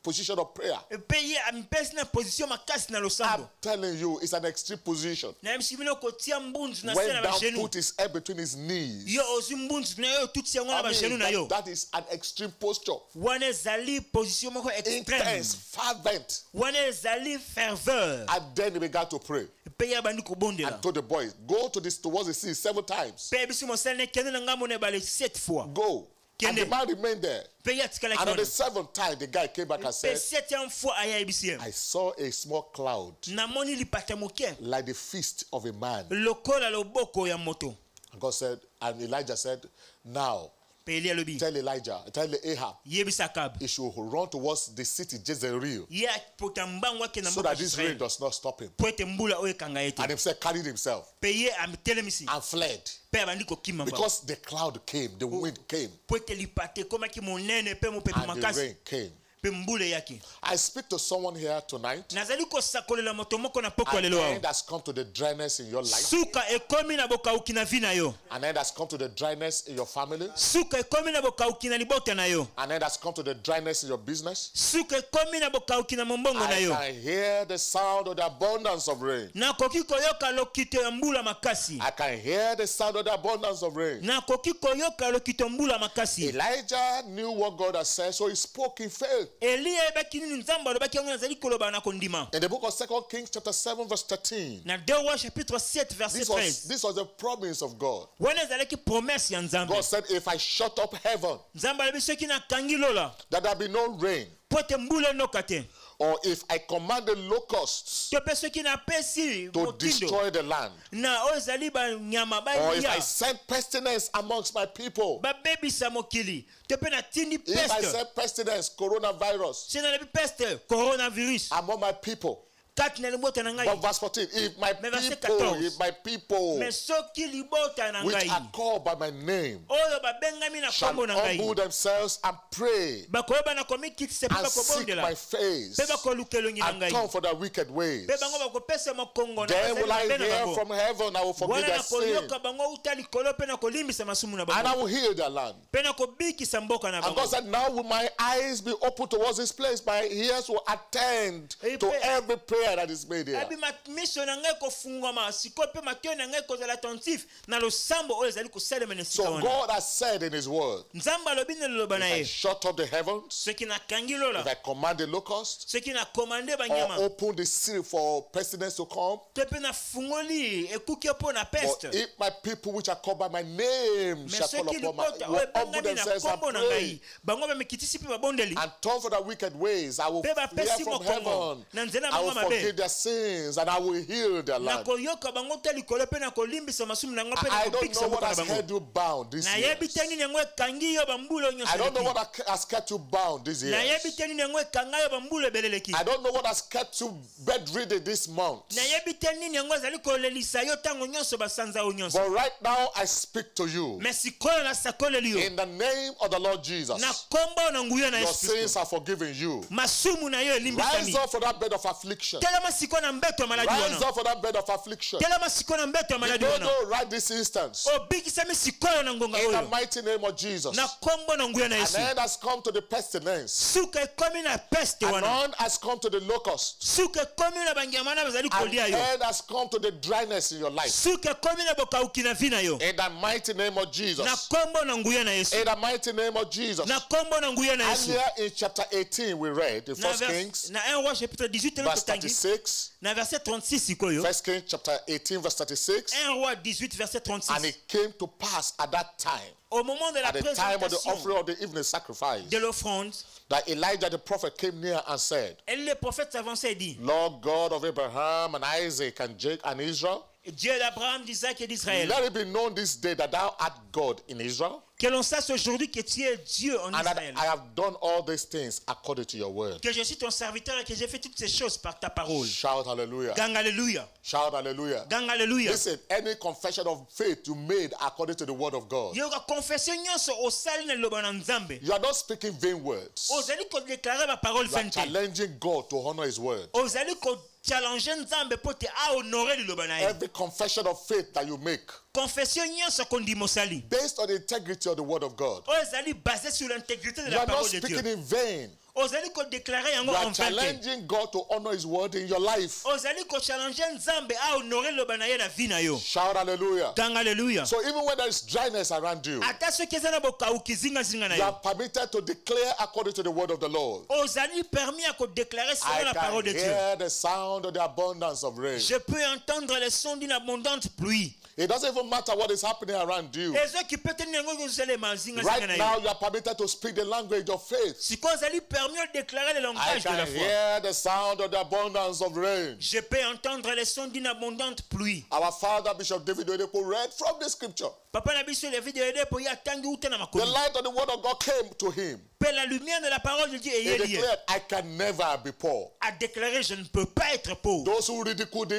position of prayer. Pe ye amipesi na position makasi na I'm losambo. telling you, it's an extreme position. Na msimino kotia mbunzu na Went sena down, bashenu. put his head between his knees. Yo ozi mbunzu na yo tuti yango na I bashenu mean, na yo. that is an extreme posture. Wana ezali position moko extreme. Intense, fervent. Wana ezali ferveur. And then he began to pray Pe ye abandi kobondela. and told the boys, go to this towards the sea 7 times. Pe bisi mosala ne kende na ngambo nebale 7 fois. Go. And the Kende. man remained there. Pe ye atikala And on the kiona. 7th time, the guy came back and Pe said, 7e fois aya ebisi. I saw a small cloud Namoni lipata moke. like the fist of a man. Lokola loboko ya moto. And God said, and Elijah said, now Pe Eli alobi. tell Ahab, Yebisa Akab. he should run towards the city Jezreel Ye apota mbango wake na so mboka that this rain Israel. does not stop him. Po ete mbula oyo ekanga ete. And himself carried himself Pe ye amitelemisi. and fled Pe abandi kokima mba. because the cloud came, the wind came, Po ete lipate komaki monene pe mopepe and the makasi. rain came. Pe mbule yaki. I speak to someone here tonight. Nazali kosakolela moto moko na poko An lelo. end has come to the dryness in your life. Suka ekomi na bokauki na vi na yo. An end has come to the dryness in your family. Suka ekomi na bokauki na libota na yo. An end has come to the dryness in your business. Suka ekomi na bokauki na mombongo na I yo. can hear the sound of the abundance of rain. Nakoki koyoka lokito ya mbula makasi. I can hear the sound of the abundance of rain. Nakoki koyoka lokito mbula makasi. Elijah knew what God had said, so he spoke in faith. Elia ebaki nini nzambe alobaki yango nazali koloba na kondima. In the book of 2 Kings chapter 7 verse 13, Na 2 Rois chapitre 7 verset 13. this was the promise of God. Wana ezalaki promesse ya nzambe. God said, if I shut up heaven, Nzambe alobi soki nakangi lola that there be no rain, po ete mbula enoka te. or if I command the locusts To pe soki napesi to motindo destroy the land, na oyo ezali banyama or if I balia send pestilence amongst my people, babebisa mokili to pe natindi if I peste. send pestilence, coronavirus, Se nalobi peste coronavirus among my people. kati na libota na But ngai. verse 14, if my Mais verset people, 14. if my people, Me soki libota na which ngai are called by my name, oyo babengami na shall kombo na humble ngai themselves and pray bakoyeba na komikitisa mpe and seek bakobondela my face mpe bakoluka elongi na and ngai turn for their wicked ways, mpe bango bakopesa mokongo na then bazali will I mabe na hear bango from heaven, I will forgive wana their na sin, koyoka bango uta likolo mpe na kolimbisa masumu na and I bango will heal their land. mpe na kobikisa mboka na And bango. God said, now will my eyes be open towards this place, my ears will attend to every prayer that is made here. abi miso na ngai kofungwama sikoyo mpe matoi na ngai kozala attentif na losambo oyo ezali kosalema na esika So wana. God has said in his word, Nzambe alobi na liloba na if I ye shut up the heavens, soki nakangi if lola I command the locusts, soki nakomande or banyama open the sea for pestilence to come, to mpe nafungoli ekuki mpo na but peste. if my people which are called by my name Me shall call soki upon my, libota will oyo humble ebengami na themselves and kombo na pray ngai bango bamekitisi mpe babondeli and turn for their wicked ways, I will mpe hear bapesi from mokongo heaven, na nzela I will bango mabe forgive their sins and I will heal their land. nakoyoka bango te likolo mpe nakolimbisa masumu na yango mpe I don't nakobikisa know what mboka na has bango held you bound this year. nayebi te nini yango ekangi yo bambula nyonso I don't know eleki. what has kept you bound this year. nayebi te nini yango ekanga yo bambula ebele eleki. I don't know what has kept you bedridden this month. nayebi te nini yango ezali kolelisa yo ntango nyonso basanza yo nyonso. But right now I speak to you. me sikoyo nasakoleli yo In the name of the Lord Jesus, na kombo na nguya na your yesu sins kristo are forgiven you. masumu na yo Rise elimbisami. up from that bed of affliction. telema sikoyo na mbeto ya maladi Rise wana. up from that bed of affliction. telema sikoyo na mbeto ya maladi No, wana. no, right this instance. obikisami sikoyo na ngonga In the oyo mighty name of Jesus. na kombo na nguya na An yesu. end has come to the pestilence. suka ekomi na peste An wana. end has come to the locust. suka ekomi na bangiamana bazali An kolia yo. end has come to the dryness in your life. suka ekomi na bokauki na vi na yo. In the mighty name of Jesus. na kombo na nguya na yesu. In the mighty name of Jesus. na kombo na nguya na yesu. Earlier in chapter 18 we read in na 1 Kings na 1 roi chapitre 18 verse totangi 36. na verset 36 sikoyo. 1 Kings chapter 18 verse 36. 1 roi 18 verset And 36. it came to pass at that time, au moment de la at the time of the présentation offering of the evening sacrifice, de l'offrande, that Elijah the prophet came near and said, et le prophète s'avançait et dit, Lord God of Abraham and Isaac and Jacob and Israel, Dieu d'Abraham, d'Isaac et d'Israël, let it be known this day that thou art God in Israel, que l'on sache aujourd'hui que tu es Dieu en and that Israël, I have done all these things according to your word. que je suis ton serviteur et que j'ai fait toutes ces choses par ta parole. Shout hallelujah. Gang alléluia. Shout hallelujah. Gang alléluia. Listen, any confession of faith you made according to the word of God, Yoga confession nyonso osali na loba na nzambe. you are not speaking vain words. Ozali ko déclarer ma parole You are vaine. challenging God to honor his word. Ozali ko challenger nzambe pote a honorer liloba na ye. Every confession of faith that you make, Confession nyonso kondima osali. based on the integrity of the word of God, Ozali basé sur l'intégrité de you la are not parole de Dieu. speaking in vain. Ozali ko déclarer yango You are en vain. challenging God to honor his word in your life. Ozali ko challenger nzambe a honorer liloba na ye na vie na yo. Shout hallelujah. Gang alléluia. So even when there is dryness around you, Ata soki eza na bokauki zinga na you yo. are permitted to declare according to the word of the Lord. Ozali permis à déclarer selon I la parole de can Dieu. hear the sound of the abundance of rain. Je peux entendre le son d'une abondante pluie. It doesn't even matter what is happening around you. Et ceux qui peut tenir ngo zinga zinga Right na now, yo. you are permitted to speak the language of faith. Si ozali permis de déclarer le I langage de la can foi. hear the sound of the abundance of rain. Je peux entendre le son d'une abondante pluie. Our father, Bishop David Oyedepo, read from the scripture. Papa na biso le vidéo de pour y attendre ou na The makomi. light of the word of God came to him. Pe la lumière de la parole de Dieu He est liée. declared, I can never be poor. A déclaré je ne peux pas être pauvre. Those who ridiculed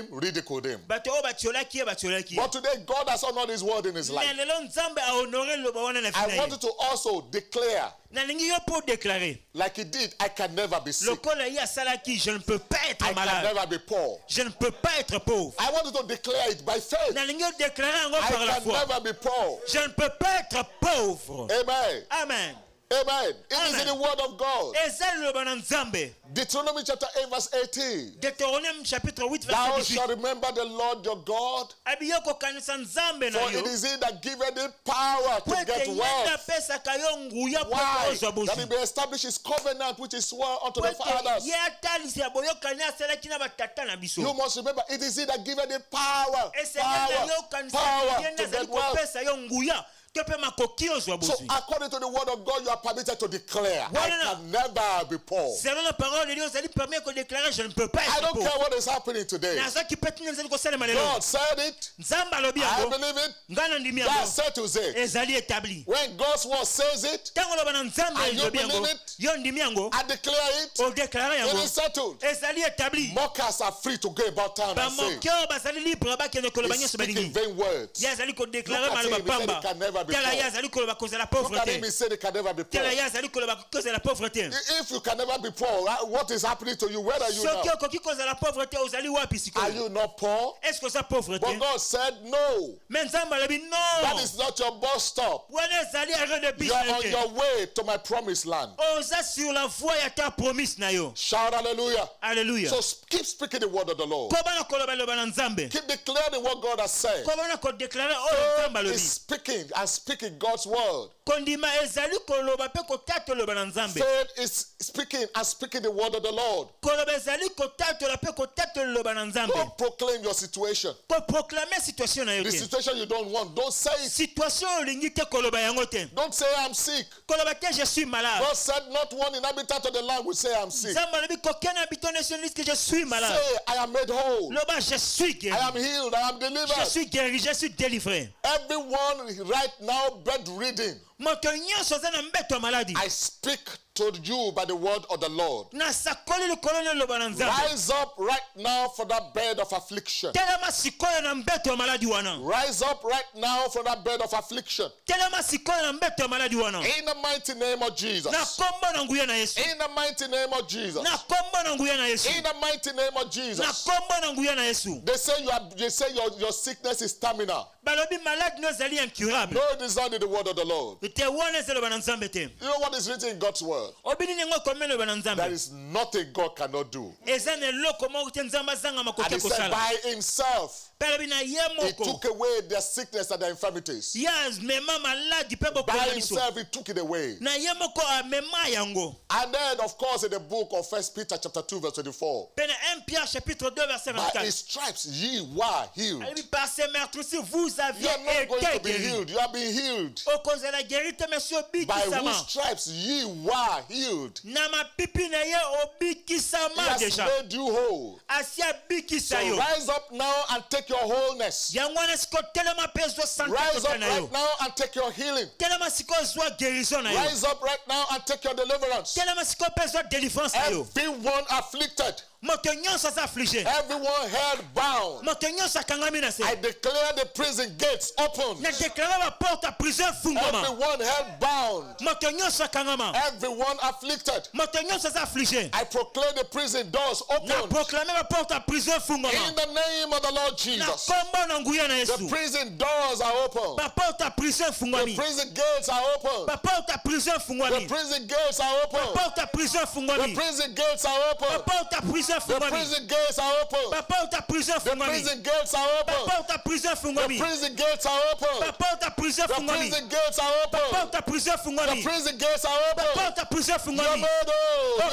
him. Bato o batiola ki batiola ki. But today, God has honored his word in his life. Mais lelo nzambe a honoré le bawana na I vie. wanted to also declare, Na lingi yo pour déclarer. like he did, I can never be sick. Lokola ya salaki, je ne peux pas être I can malade. never be poor. Je ne peux pas être pauvre. I wanted to declare it by faith. Na lingi yo déclarer encore I par la can foi. never be poor. Je ne peux pas être pauvre. Amen. Amen. Amen. It is Amen. in the word of God. Ezali le bana nzambe. Deuteronomy chapter 8 verse 18. Deutéronome chapitre 8 Thou verset 18. shalt remember the Lord your God, Abiyoko kanisa nzambe na for yo. it is he that giveth thee power to Kwete get yenda wealth. pesa kayo nguya Why? kwa ozwa That he bozi. may establish his covenant which is sworn unto the fathers. Kwete ye atalisi ya boyoka ni asalaki na batata na biso. You must remember, it is he that giveth thee power, Ese yenda yo kanisa power yenda to zali get wealth. kopesa yo nguya. Kepe makoki ozwa So bozi. according to the word of God, you are permitted to declare, I Voilà. can never be poor. Selon la parole de Dieu, vous allez permettre de déclarer je ne peux pas I être don't pauvre. care what is happening today. Na ça qui peut tenir nzali kosalema lelo. God said it. Nzamba alobi I yango. believe it. Ngana ndimi That yango. settles it. Ezali établi. When God's word says it, Tango loba na nzambe And you elobi yango. believe it? Yo ndimi yango. I declare it. O déclarer It yango. is settled. Ezali établi. Mockers are free to go about town and say, Bamokyo bazali libre bakende koloba he's nyonso speaking balingi. vain words. Ye azali kodéclarer Look at maloba him, he said pamba. he can never be Tala ye poor. azali koloba cause la Look at him, he pauvreté. said he can never be poor. Tala ye azali koloba cause la pauvreté. If you can never be poor, what is happening to you? Where are you now? Soki okoki cause la pauvreté ozali wapi Are sikoyo? you not poor? Est-ce que ça pauvreté? But God said no. Mais nzambe alobi That non. is not your bus stop. Wana ezali arrêt de bus You are na on yo. your way to my promised land. Oza sur la voie ya ta promise na yo. Shout hallelujah. Alléluia. So keep speaking the word of the Lord. Kobana koloba loba na nzambe. Keep declaring what God has said. Kobana ko déclarer o nzambe God alobi. is speaking and speaking God's word. kondima ezali koloba pe kotatola na nzambe. Faith is speaking and speaking the word of the Lord. koloba ezali kotatola pe kotatola na nzambe. Don't proclaim your situation. ko proclamer situation na yo The te. situation you don't want. Don't say it. situation olingi te koloba yango te. Don't say I'm sick. koloba te je suis malade. God said not one inhabitant of the land will say I'm sick. nzambe alobi koken habitant nationaliste que je suis malade. Say I am made whole. loba je suis guéri. I am healed. I am je delivered. suis guéri, je suis délivré. Everyone right now bedridden. moto nyonso aza na mbeto ya maladi. I speak to you by the word of the Lord. nasakoli likolo na loba na nzambe. Rise up right now from that bed of affliction. telema sikoyo na mbeto ya maladi wana. Rise up right now from that bed of affliction. telema sikoyo na mbeto ya maladi wana. In the mighty name of Jesus. na kombo na nguya na Yesu. In the mighty name of Jesus. na kombo na nguya na Yesu. In the mighty name of na Jesus. kombo na nguya na Yesu. They say your sickness is terminal. balobi maladi no ezali incurable. No, it is not in the word of the Lord. te wana ezaloba na nzambe te. You know what is written in God's word? obini nengo komene loba na There nzambe. is nothing God cannot do. eza na eloko moko te nzambe azanga And makoki he said kosala. by himself, pelebi na ye he moko. took away their sickness and their infirmities. ya mema maladi pe By bokonga biso. himself, he took it away. na ye moko amema yango. And then, of course, in the book of 1 Peter chapter 2, verse 24, pe na 1 Pierre chapitre 2 verset by 24. his stripes ye were healed. alobi par ses meurtres vous You aviez are not going to été be guéri. healed. You are being healed. okozala guéri te monsieur By obikisama. whose stripes ye were healed. na mapipi na ye He obikisama has deja. made you whole. asi So abikisa yo. rise up now and take your wholeness. yango wana siko telema mpe zwa sante Rise kote up na yo. right now and take your healing. telema siko zwa guérison na yo. Rise up right now and take your deliverance. telema siko mpe zwa délivrance na yo. Everyone afflicted, moto nyonso aza affligé. everyone held bound. moto nyonso akangami na se. I declare the prison gates open. na déclare baporte ya prison efungwama. Everyone held bound. moto nyonso akangama. Everyone afflicted. moto nyonso aza affligé. I proclaim the prison doors na open. proclame baporte ya prison In efungwama. the name of the Lord na Jesus. kombo na nguya na The Yesu. prison doors are open. baporte ya prison The efungwami. prison gates are open. baporte ya prison The efungwami. prison gates are open. baporte ya prison The efungwami. prison gates are open. baporte ya prison The efungwami. prison gates are open. baporte ya prison The efungwami. prison gates are open. baporte ya prison The efungwami. prison gates are open. baporte ya prison The efungwami. prison gates are open. baporte ya prison The efungwami. prison gates are open. baporte ya prison efungwami. Yamedo,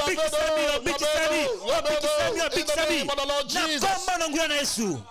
obikisami Yamedo, obikisami in the name of the Lord na Jesus. kombo na nguya na Yesu.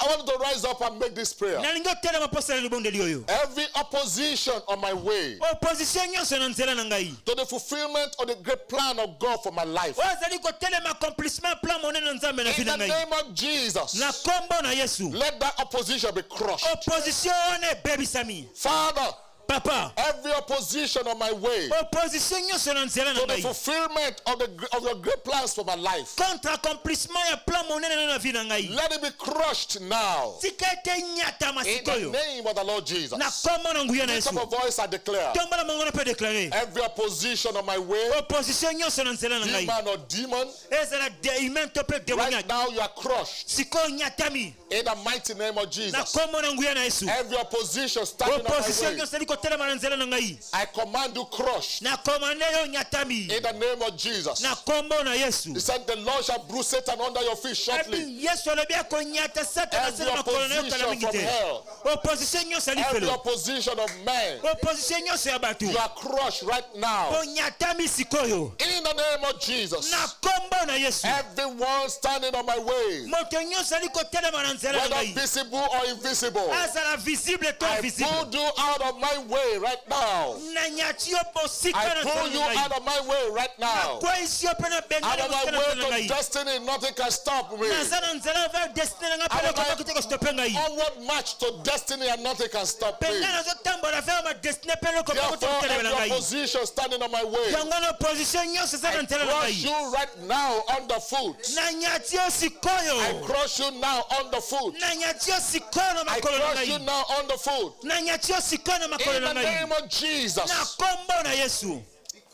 I want to rise up and make this prayer. nalingi otelema mpo osala libondeli oyo. Every opposition on my way opposition nyonso na nzela na ngai to the fulfillment of the great plan of God for my life. oyo azali kotelema accomplissement plan monene na nzambe na In vi na the ngai name of Jesus, na kombo na Yesu. let that opposition be crushed. opposition wana ebebisami. Father, papa every opposition on my way opposition nyonso na nzela na to the ngai fulfillment of your great plans for my life, contre accomplissement ya plan monene na vi na ngai let it be crushed now. tika ete nyatama In the sikoyo name of the Lord Jesus. na kombo na nguya na Lift up a Yesu. voice and declare, tombola mongo mpe déclarer every opposition on my way, opposition nyonso na nzela na ngai demon or demon, ezala humain to mpe right démoniaque now you are crushed. sikoyo nyatami In the mighty name of na Jesus. kombo na nguya na Yesu. Every opposition standing on opposition my way, nyonso ezali kotelema na nzela na ngai I command you crushed. na komande yo nyatami In the name of Jesus. na kombo na Yesu. He said, the Lord shall bruise Satan under your feet shortly. Ebi Yesu alobi akonyata Satana Every sele makolo na yo kala opposition mingi from te. hell, opposition nyonso ali every felo opposition of man, opposition nyonso ya bato you are crushed right now. onyatami sikoyo In the name of Jesus. na kombo na Yesu. Everyone standing on my way, moto nyonso ali kotelema na nzela na whether ngai visible or invisible, azala visible to I invisible pulled you out of my way right now. na nyati yo posika I na pull nzela you na out ngai of my way right now. kwa isi yo pe na Out bengana of my kosika na way nzela na to ngai destiny, nothing can stop me. naza na nzela vers destiny na ngai Out pele of my- koma kuteka stope ngai Onward march to destiny and nothing can stop me. penga nazotambola vers ma destiny pele koma kuteka Therefore, kutelema na every ngai opposition standing on my way, yango na opposition nyonso eza na I nzela na crush ngai you right now underfoot. na nyati yo I sikoyo crush you now underfoot. na nyati yo sikoyo na I makolo na crush you ngai now underfoot. na nyati yo sikoyo na makolo In na the ngai name of Jesus. na kombo na Yesu.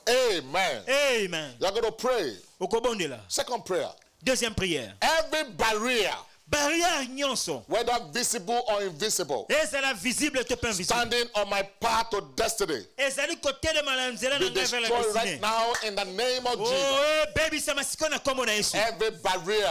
Amen. Amen. You're going to pray. Okobondela. Second prayer. Deuxième prière. Every barrier barrière nyonso whether visible or invisible, ezala visible to pas invisible standing on my path to destiny, ezali kotelema na nzela na be ngai vers la destroyed right destinée. now in the name of Jesus. Oh, baby, ça m'a sikona na kombo na Yesu. Every barrier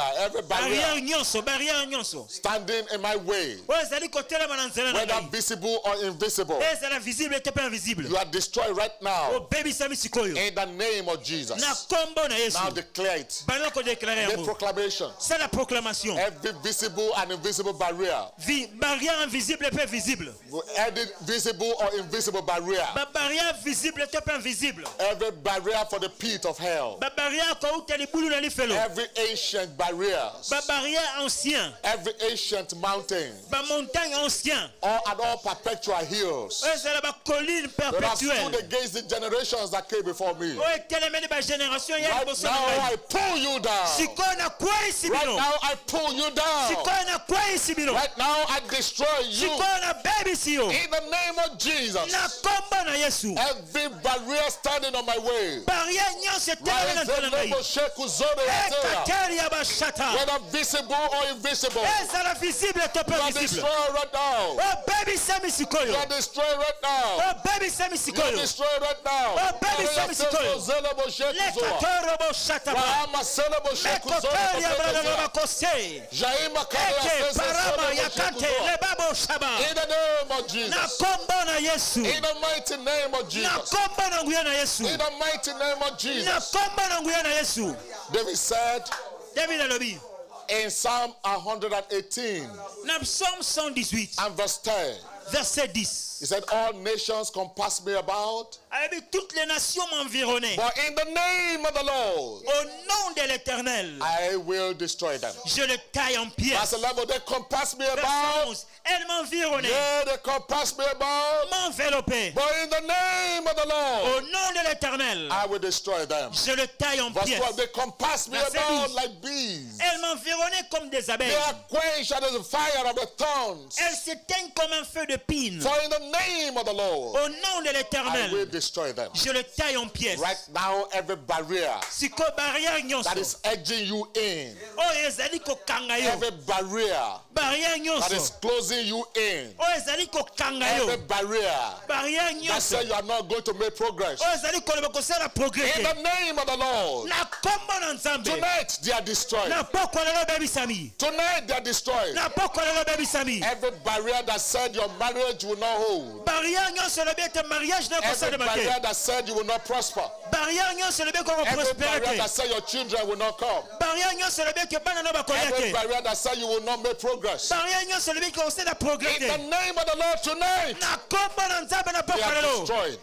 Barrière nyonso. standing in my way, Oh, ezali kotelema na nzela na whether ngai. visible or invisible, Ezala visible to pas invisible. you are destroyed right now Oh, baby, ça mi sikoyo. in the name of Jesus. Na kombo na Yesu. Now declare it. Bana ko déclarer The yango. proclamation. C'est la proclamation. Every visible and invisible barrier, Barrière invisible et pas visible. every visible or invisible barrier, Barrière visible to pas invisible. every barrier for the pit of hell, Barrière ko utali bulu na lifelo. every ancient barrier, Barrière ancien. every ancient mountain, Montagne ancien. and all perpetual hills Ezala ba colline that have stood perpétuelle. against the generations that came before me. Oh, etelemeni ba génération ya Right liboso now na ngai. I pull you down. Sikona kwa isi Right bino. now I pull you down. Sikona kwa isi bino. Right now I destroy you. Sikona baby siyo. In the name of Jesus. Na komba na Yesu. Every barrier standing on my way, Barrière nyonso etelemi na nzela na ngai. Ekateri ya bashata. whether visible or invisible, Ezala visible to you pas are visible. destroyed right now. Oh baby sami You sikoyo. are destroyed right now. Oh baby sami You are sikoyo. destroyed right now. Oh, baby, sami sikoyo. Le katoro bo shata ba. Mekoteri ya brada ba kose. Eke parama yakante le babo shaba. In the name of Na Jesus. komba na Yesu. In the mighty name of Na Jesus. komba na nguya na Yesu. In the mighty name of Na Jesus. komba na nguya na Yesu. David said David alobi. in Psalm 118 Na Psaume 118 and verse 10, verset 10. he said, all nations compass me about, Avec toutes les nations m'environnaient. but in the name of the Lord, Au nom de l'Éternel, I will destroy them. je le taille en Verse pièces. 11, they compass me Verset about, 11. Elle m'environnait, yeah, they compass me about, m'enveloppait. but in the name of the Lord, Au nom de l'Éternel, I will destroy them. je le taille en Verse 12, pièces. they compass me Verset about 12. like bees. Elle m'environnait comme des They abeilles. are quenched under the fire of the thorns. Elle s'éteignent comme un feu de pine. For in the name of the Lord, Au nom de I will l'Éternel, destroy them. je le taille en pièces. Right now, every barrier Siko barrière that nyonso. is edging you in, Oyo ezali kokanga yo. every barrier Barrière that is nyonso. closing you in, Oyo ezali kokanga every yo. barrier Barrière that nyonso. says you are not going to make progress. Oyo ezali koloba kosala progrès In te. the name of the Lord, Na kombo na Nzambe. tonight they are destroyed. Na poko lelo bebisami. Tonight they are destroyed. Na poko lelo bebisami. Every barrier that said your marriage will not hold, Barrière nyonso lobi ete mariage na every kosala barrier make. that said you will not prosper, Barrière nyonso lobi ko every prospérer barrier that te. said your children will not come, Barrière nyonso lobi ete bana na bakoya every te. barrier that said you will not make progress. Barrière nyonso lobi ko osala progrès In the te. name of the Lord tonight, Na kombo na Nzambe na they poko are lelo. destroyed.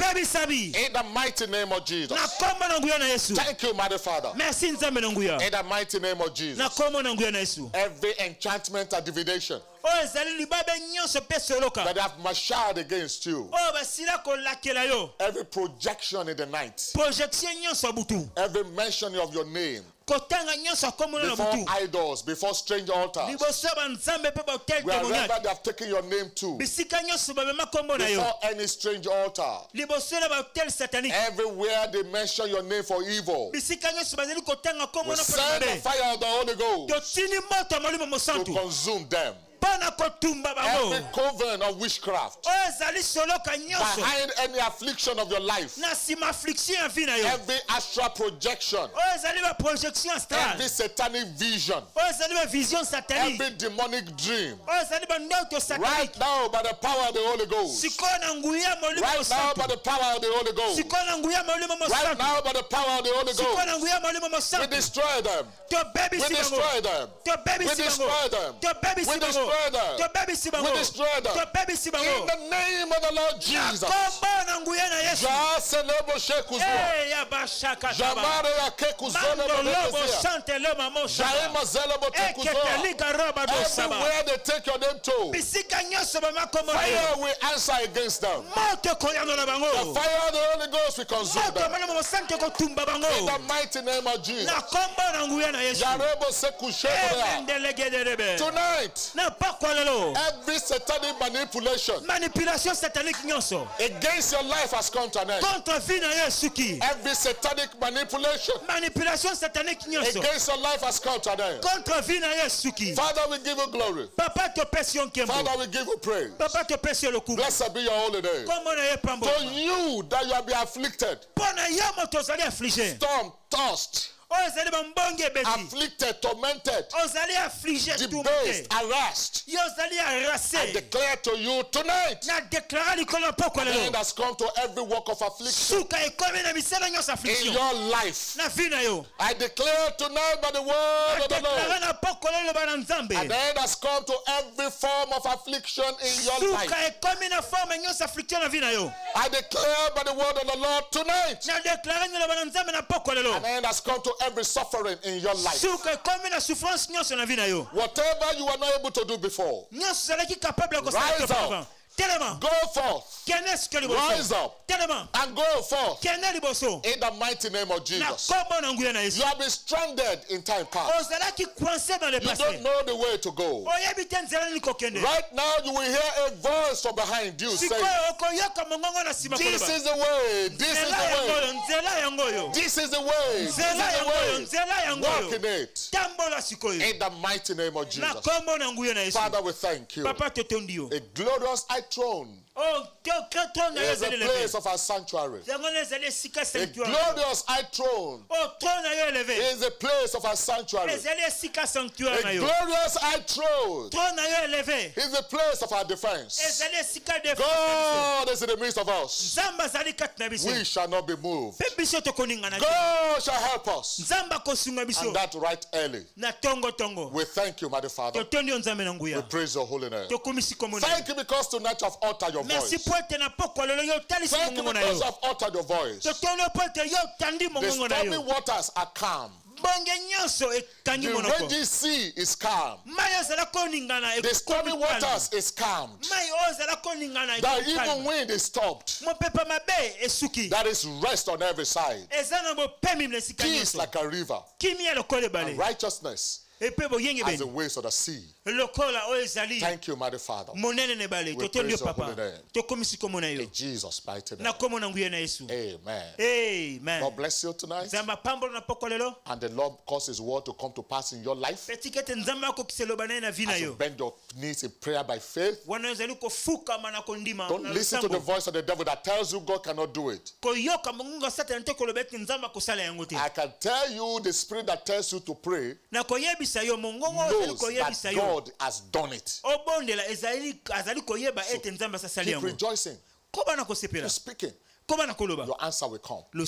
Ebebisami. In the mighty name of Jesus. Na kombo na nguya na Yesu. Thank you, mighty Father. Merci Nzambe na nguya. In the mighty name of Jesus. Na kombo na nguya na Yesu. Every enchantment and divination Oyo ezali libabe nyonso pe soloka. that have marshaled against you, Oyo basila kolakela yo. every projection in the night, Projection nyonso butu. every mentioning of your name Kotanga nyonso akomona na before butu. idols, before strange altars, Liboso ya banzambe pe bahotel wherever témoignage. they have taken your name to, Bisika nyonso bamema kombo na yo. before any strange altar, Liboso na bahotel satanique. everywhere they mention your name for evil, Bisika nyonso bazali kotanga kombo we na send the mabe. fire of the Holy Ghost Totini moto ya molimo to mosantu. consume them. Mpona kotumba bango. Every coven of witchcraft Oyo ezali soloka nyonso. behind any affliction of your life, Na nsima affliction ya vie na yo. every astral projection, Oyo ezali ba projection astrale. every satanic vision, Oyo ezali ba vision satanique. every demonic dream, Oyo ezali ba ndoto right satanique. now by the power of the Holy Ghost, Sikoyo na nguya molimo right now by mosantu. the power of the Holy Ghost, Sikoyo na nguya molimo right mosantu. now by the power of the Holy Sikoyo Ghost, na nguya molimo we mosantu. destroy them, To baby we si bango. destroy them, To baby we si bango. destroy them, To baby si we bango. destroy them, To baby si bango. we destroy them. To baby si In bango. the name of the Lord Na Jesus. kombo na nguya na Yesu. Jaselebo shekuzwa, Eh ya bashaka taba. jamare ya kekuzole Mando lobo bebezia, shante lo mamo shaba. jaima zelebo Ekete tekuzwa. liga roba do saba. Everywhere they take your name to, Bisika nyonso bama kombo na yo. fire will answer against them. Moto koyano na The bango. fire of the Holy Ghost will consume Moto them. molimo mosantu kotumba In bango. the mighty name of Jesus. Na kombo na nguya na Yesu. Yarebo sekushekorea. Emendelegederebe. Tonight, Na Every satanic manipulation satanique against your life has come to an end. Every satanic manipulation satanique against your life has come to an end. Father, we give you glory. Father, we give you praise. Blessed be your holy name. For you that you have been afflicted, storm, tossed, afflicted, tormented, debased, harassed, I declare to you tonight, an end has come to every work of affliction in your life. I declare tonight by the word of the Lord, an end has come to every form of affliction in your life. I declare by the word of the Lord tonight, an end has come to every suffering in your life. Whatever you are not able to do before, rise up. Go forth. Rise up and go forth in the mighty name of Jesus. You have been stranded in time past. You don't know the way to go. Right now you will hear a voice from behind you saying, this is the way, this is the way, this is the way, this is the way. Walk in it in the mighty name of Jesus. Father, we thank you. A glorious throne is a place of our sanctuary. A glorious high throne is a place of our sanctuary. A glorious high throne is a place of our defense. God is in the midst of us. We shall not be moved. God shall help us. And that right early. We thank you, mighty Father. We praise your holy name. Thank you because tonight you have uttered your voice. Thank you because you have uttered your voice. The stormy waters are calm. The raging sea is calm. The stormy waters is calmed. The evil wind is stopped. There is rest on every side. Peace like a river. And righteousness as the waves of the sea. Thank you, mighty Father. We praise your holy name. In Jesus' mighty name. Amen. God bless you tonight. And the Lord cause his word to come to pass in your life. As you bend your knees in prayer by faith, don't listen to the voice of the devil that tells you God cannot do it. I can tell you the spirit that tells you to pray knows that God has done it. So keep rejoicing. Keep speaking. Your answer will come. And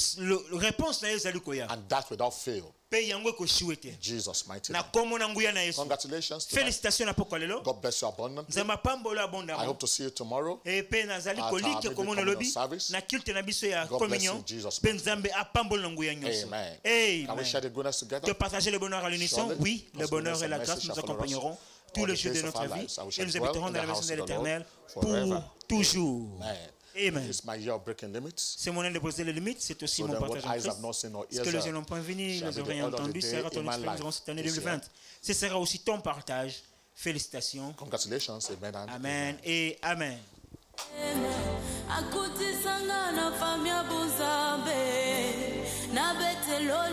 that without fail. In Jesus' mighty name. Congratulations tonight. God bless you abundantly. I hope to see you tomorrow at our communion service. God bless you in Jesus' mighty name. Amen. Can we share the goodness together? Oui, le bonheur et la grâce nous accompagneront tous les jours de notre vie et nous habiterons dans la maison de l'Éternel pour toujours. Amen. C'est mon année de briser les limites, c'est aussi mon partage en Christ. Ce que les yeux n'ont point vu, les oreilles entendu, sera ton expérience durant cette année 2020. Ce sera aussi ton partage. Félicitations. Congratulations. Amen et amen. Akuti sanga na famia buzambe na betelo